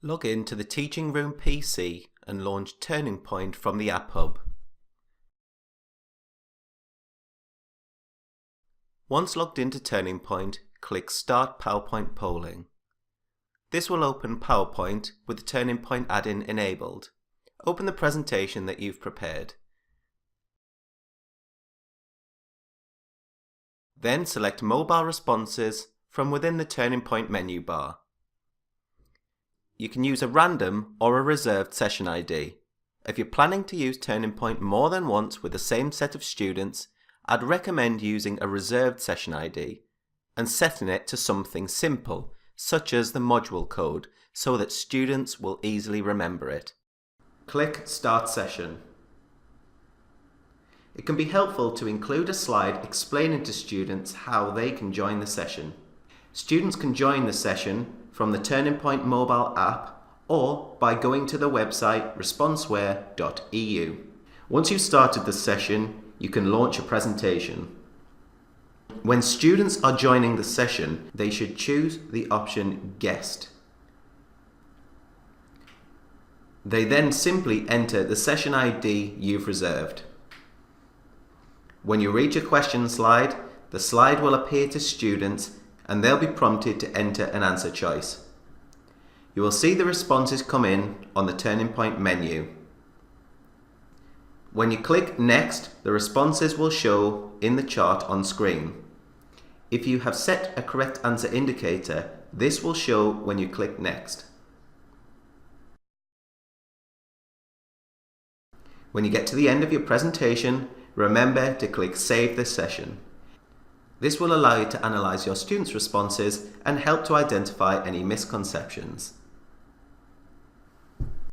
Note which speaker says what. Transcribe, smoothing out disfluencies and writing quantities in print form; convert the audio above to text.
Speaker 1: Log in to the Teaching Room PC and launch TurningPoint from the App Hub. Once logged into TurningPoint, click Start PowerPoint Polling. This will open PowerPoint with the TurningPoint add-in enabled. Open the presentation that you've prepared. Then select Mobile Responses from within the TurningPoint menu bar. You can use a random or a reserved session ID. If you're planning to use TurningPoint more than once with the same set of students, I'd recommend using a reserved session ID and setting it to something simple, such as the module code, so that students will easily remember it. Click Start Session. It can be helpful to include a slide explaining to students how they can join the session. Students can join the session from the TurningPoint mobile app or by going to the website responseware.eu. Once you've started the session, you can launch a presentation. When students are joining the session, they should choose the option Guest. They then simply enter the session ID you've reserved. When you reach a question slide, the slide will appear to students and they'll be prompted to enter an answer choice. You will see the responses come in on the TurningPoint menu. When you click Next, the responses will show in the chart on screen. If you have set a correct answer indicator, this will show when you click Next. When you get to the end of your presentation, remember to click Save this session. This will allow you to analyze your students' responses and help to identify any misconceptions.